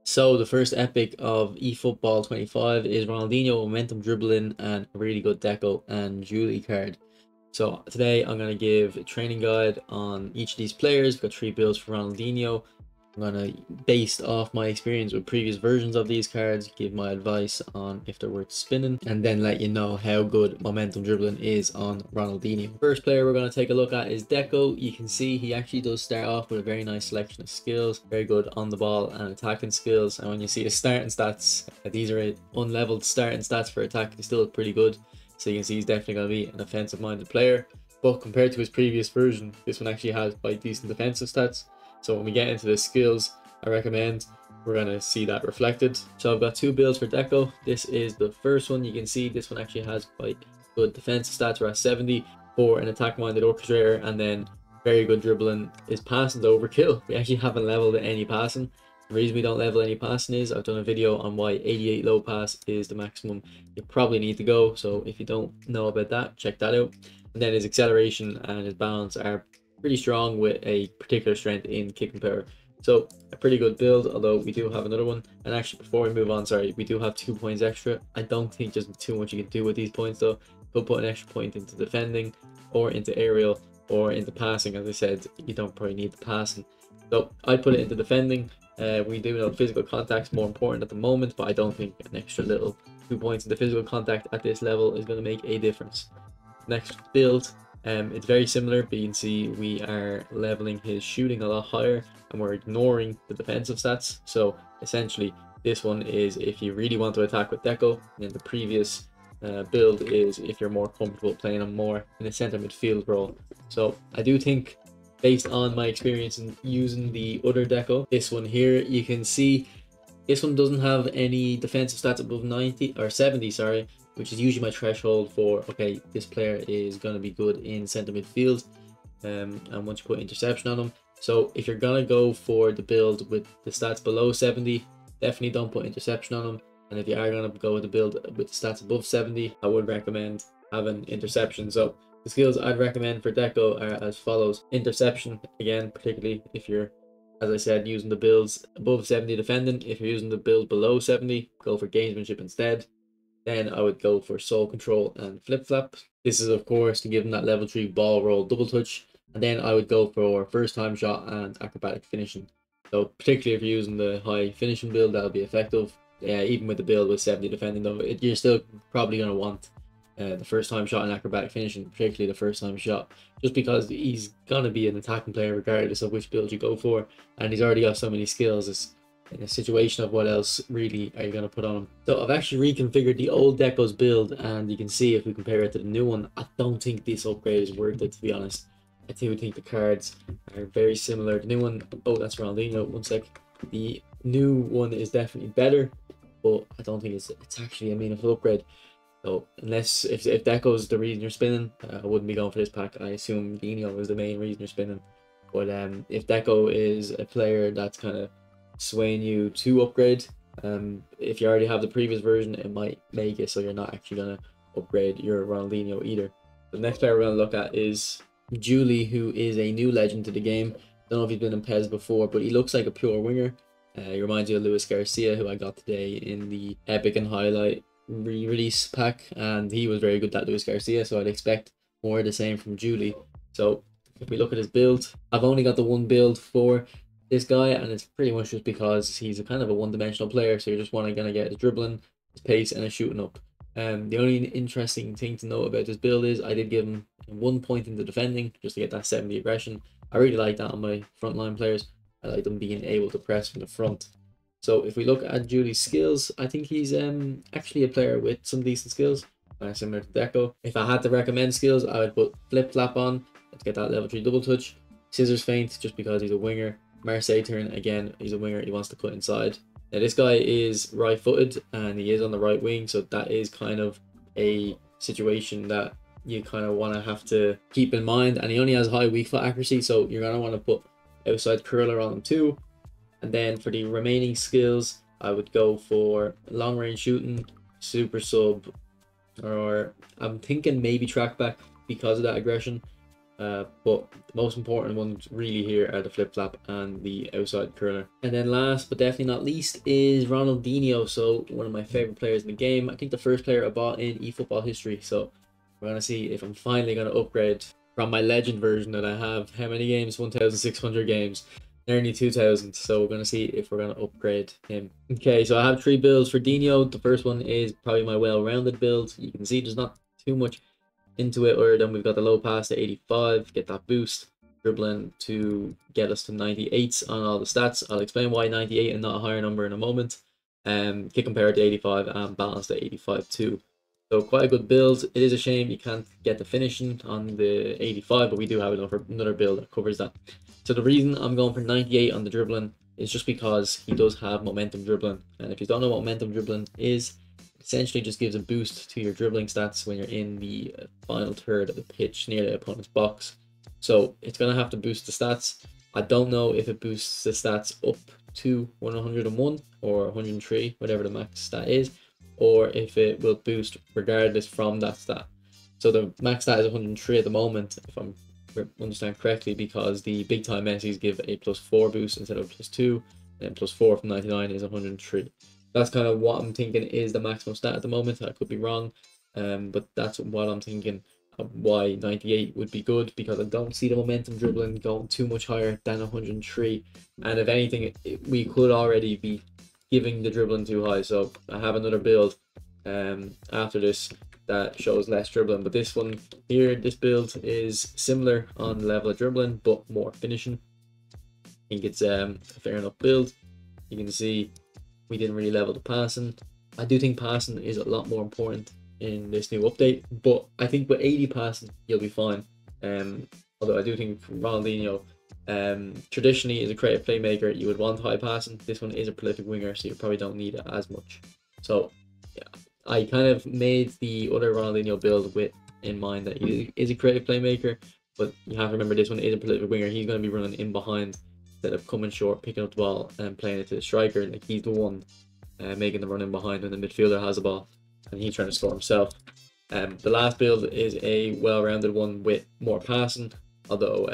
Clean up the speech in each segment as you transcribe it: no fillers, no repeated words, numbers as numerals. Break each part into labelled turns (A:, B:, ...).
A: So the first epic of eFootball 25 is Ronaldinho, momentum dribbling, and a really good Deco and Giuly card. So today I'm going to give a training guide on each of these players. We've got 3 builds for Ronaldinho. I'm going to, based off my experience with previous versions of these cards, give my advice on if they're worth spinning, and then let you know how good momentum dribbling is on Ronaldinho. First player we're going to take a look at is Deco. You can see he actually does start off with a very nice selection of skills, very good on the ball and attacking skills. And when you see his starting stats, these are unleveled starting stats for attack. They still look pretty good. So you can see he's definitely going to be an offensive-minded player. But compared to his previous version, this one actually has quite decent defensive stats. So when we get into the skills, I recommend we're going to see that reflected. So I've got 2 builds for Deco. This is the first one. You can see this one actually has quite good defensive stats. We're at 70 for an attack-minded orchestrator, and then very good dribbling. His passing's overkill. We actually haven't leveled any passing. The reason we don't level any passing is I've done a video on why 88 low pass is the maximum you probably need to go. So if you don't know about that, check that out. And then his acceleration and his balance are pretty strong with a particular strength in kicking power. So a pretty good build, although we do have another one. And actually, before we move on, sorry, we do have 2 points extra. I don't think there's too much you can do with these points though. Could put an extra point into defending or into aerial or into passing. As I said, you don't probably need the passing. So I'd put it into defending. We do know physical contact's more important at the moment, but I don't think an extra little 2 points in the physical contact at this level is going to make a difference. Next build, it's very similar, but you can see we are leveling his shooting a lot higher and we're ignoring the defensive stats. So essentially this one is if you really want to attack with Deco, and the previous build is if you're more comfortable playing him more in a centre midfield role. So I do think, based on my experience in using the other Deco, this one here, you can see this one doesn't have any defensive stats above 90 or 70, sorry, which is usually my threshold for, okay, this player is going to be good in centre midfield. And once you put interception on him. So if you're going to go for the build with the stats below 70, definitely don't put interception on him. And if you are going to go with the build with the stats above 70, I would recommend having interception. So the skills I'd recommend for Deco are as follows. Interception, again, particularly if you're, as I said, using the builds above 70 defending. If you're using the build below 70, go for gamesmanship instead. Then I would go for soul control and flip flap. This is of course to give them that level 3 ball roll double touch. And then I would go for first time shot and acrobatic finishing. So particularly if you're using the high finishing build, that'll be effective. Yeah, even with the build with 70 defending though, you're still probably going to want the first time shot and acrobatic finishing, particularly the first time shot, just because he's going to be an attacking player regardless of which build you go for, and he's already got so many skills. It's in a situation of what else really are you going to put on him. So I've actually reconfigured the old Deco's build, and you can see if we compare it to the new one, I don't think this upgrade is worth it, to be honest. I do think the cards are very similar. The new one, oh, that's Ronaldinho, one sec. The new one is definitely better, but I don't think it's actually a meaningful upgrade. So unless if Deco is the reason you're spinning, I wouldn't be going for this pack. I assume Dino is the main reason you're spinning. But if Deco is a player that's kind of swaying you to upgrade, if you already have the previous version, it might make it so you're not actually going to upgrade your Ronaldinho either. The next player we're going to look at is Giuly, who is a new legend to the game. Don't know if he's been in PES before, but he looks like a pure winger. He reminds you of Luis Garcia, who I got today in the Epic and Highlight re-release pack, and he was very good at Luis Garcia, so I'd expect more of the same from Giuly. So if we look at his build, I've only got the one build for this guy, and it's pretty much just because he's a kind of a one-dimensional player, so you're just going to get his dribbling, his pace, and his shooting up. The only interesting thing to note about this build is I did give him 1 point into defending just to get that 70 aggression. I really like that on my frontline players. I like them being able to press from the front. So if we look at Giuly's skills, I think he's actually a player with some decent skills, similar to Deco. If I had to recommend skills, I would put flip flap on to get that level 3 double touch, scissors feint just because he's a winger, Marseille turn, again, he's a winger, he wants to cut inside. Now this guy is right footed and he is on the right wing, so that is kind of a situation that you kind of want to have to keep in mind, and he only has high weak foot accuracy, so you're going to want to put outside curler on him too. And then for the remaining skills, I would go for long range shooting, super sub, or I'm thinking maybe track back because of that aggression. But the most important ones really here are the flip flap and the outside curler. And then last but definitely not least is Ronaldinho. So one of my favorite players in the game. I think the first player I bought in eFootball history. So we're gonna see if I'm finally gonna upgrade from my legend version that I have. How many games? 1,600 games. Nearly 2,000. So we're gonna see if we're gonna upgrade him. Okay, so I have 3 builds for Dino. The first one is probably my well-rounded build. You can see there's not too much into it, or then we've got the low pass to 85, get that boost, dribbling to get us to 98s on all the stats. I'll explain why 98 and not a higher number in a moment. Kick compared to 85 and balance to 85 too. So quite a good build. It is a shame you can't get the finishing on the 85, but we do have another build that covers that. So the reason I'm going for 98 on the dribbling is just because he does have momentum dribbling. And if you don't know what momentum dribbling is, essentially just gives a boost to your dribbling stats when you're in the final third of the pitch near the opponent's box. So it's going to have to boost the stats. I don't know if it boosts the stats up to 101 or 103, whatever the max stat is, or if it will boost regardless from that stat. So the max stat is 103 at the moment, if I'm understand correctly, because the big time Messi's give a +4 boost instead of +2, and +4 from 99 is 103. That's kind of what I'm thinking is the maximum stat at the moment. I could be wrong, but that's what I'm thinking of why 98 would be good, because I don't see the momentum dribbling going too much higher than 103. And if anything, we could already be giving the dribbling too high. So I have another build after this that shows less dribbling. But this one here, this build is similar on the level of dribbling, but more finishing. I think it's a fair enough build. You can see we didn't really level the passing. I do think passing is a lot more important in this new update, but I think with 80 passing, you'll be fine. Although I do think Ronaldinho, traditionally is a creative playmaker, you would want high passing. This one is a prolific winger, so you probably don't need it as much. So yeah, I kind of made the other Ronaldinho build with in mind that he is a creative playmaker, but you have to remember this one is a prolific winger. He's going to be running in behind instead of coming short, picking up the ball and playing it to the striker. Like, he's the one making the run in behind when the midfielder has the ball and he's trying to score himself. The last build is a well-rounded one with more passing, although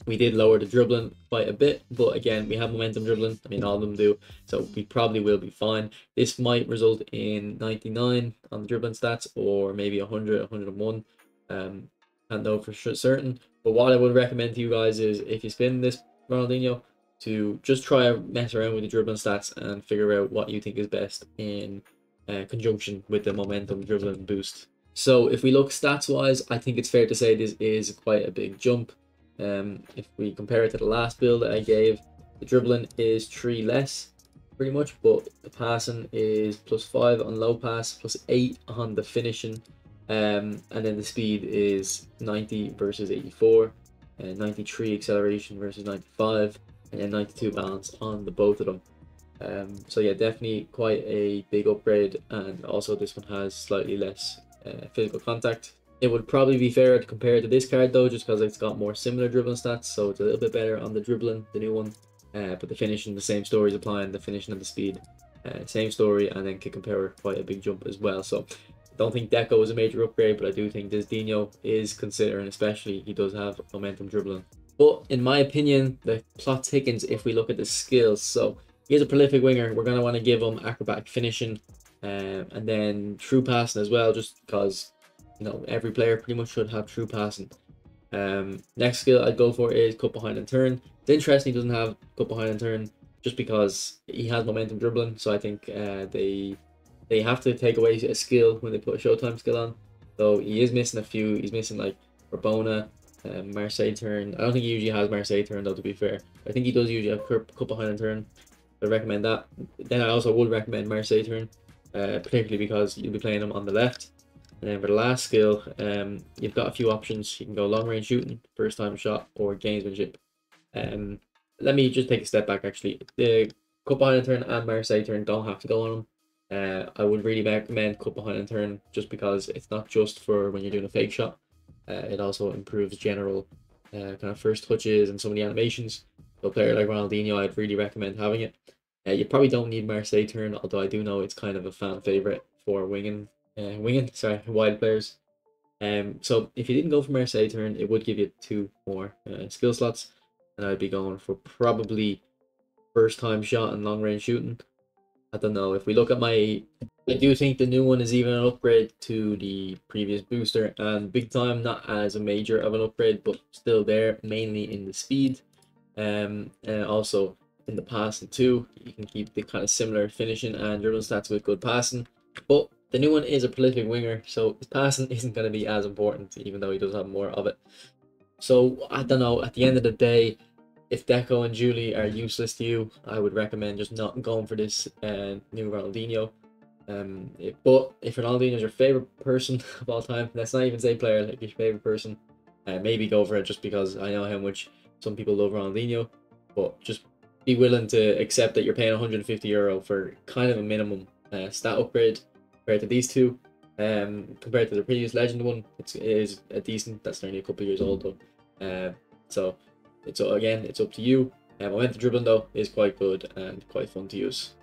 A: we did lower the dribbling quite a bit, but again, we have momentum dribbling. I mean, all of them do, so we probably will be fine. This might result in 99 on the dribbling stats, or maybe 100, 101. Can't know for certain. But what I would recommend to you guys is, if you spin this Ronaldinho, to just try to mess around with the dribbling stats and figure out what you think is best in conjunction with the momentum dribbling boost. So if we look stats wise, I think it's fair to say this is quite a big jump. If we compare it to the last build that I gave, the dribbling is 3 less pretty much, but the passing is +5 on low pass, +8 on the finishing, and then the speed is 90 versus 84, and 93 acceleration versus 95, and then 92 balance on the both of them. So yeah, definitely quite a big upgrade, and also this one has slightly less physical contact. It would probably be fairer to compare to this card though, just because it's got more similar dribbling stats, so it's a little bit better on the dribbling, the new one. But the finishing, the same story is applying, the finishing and the speed, same story, and then kick compare quite a big jump as well. So I don't think Deco is a major upgrade, but I do think this Dino is considering, especially he does have momentum dribbling. But in my opinion, the plot thickens if we look at the skills. So he is a prolific winger. We're going to want to give him acrobatic finishing, and then true passing as well, just because, you know, every player pretty much should have true passing. Next skill I'd go for is cut behind and turn. It's interesting he doesn't have cut behind and turn, just because he has momentum dribbling. So I think they have to take away a skill when they put a Showtime skill on. So he is missing a few. He's missing like Rabona, Marseille turn. I don't think he usually has Marseille turn though, to be fair. I think he does usually have cut behind and turn. I recommend that. Then I also would recommend Marseille turn, particularly because you'll be playing him on the left. And then for the last skill, you've got a few options. You can go long range shooting, first time shot, or gamesmanship. Let me just take a step back actually. The cut behind and turn and Marseille turn don't have to go on them. I would really recommend cut behind and turn, just because it's not just for when you're doing a fake shot. It also improves general kind of first touches and some of the animations. So a player like Ronaldinho, I'd really recommend having it. You probably don't need Marseille turn, although I do know it's kind of a fan favorite for wide players. So if you didn't go for Marseille turn, it would give you two more skill slots, and I'd be going for probably first time shot and long range shooting. I don't know. If we look at I do think the new one is even an upgrade to the previous booster, and big time, not as a major of an upgrade, but still there, mainly in the speed. And also in the passing too, you can keep the kind of similar finishing and dribbling stats with good passing. But the new one is a prolific winger, so his passing isn't going to be as important, even though he does have more of it. So I don't know. At the end of the day, if Deco and Giuly are useless to you, I would recommend just not going for this new Ronaldinho. But if Ronaldinho is your favorite person of all time, let's not even say player, like your favorite person, maybe go for it, just because I know how much some people love Ronaldinho. But just be willing to accept that you're paying €150 for kind of a minimum stat upgrade compared to these two. Compared to the previous Legend one, it is a decent. That's only a couple of years old though. So it's up to you. Momentum dribbling though is quite good and quite fun to use.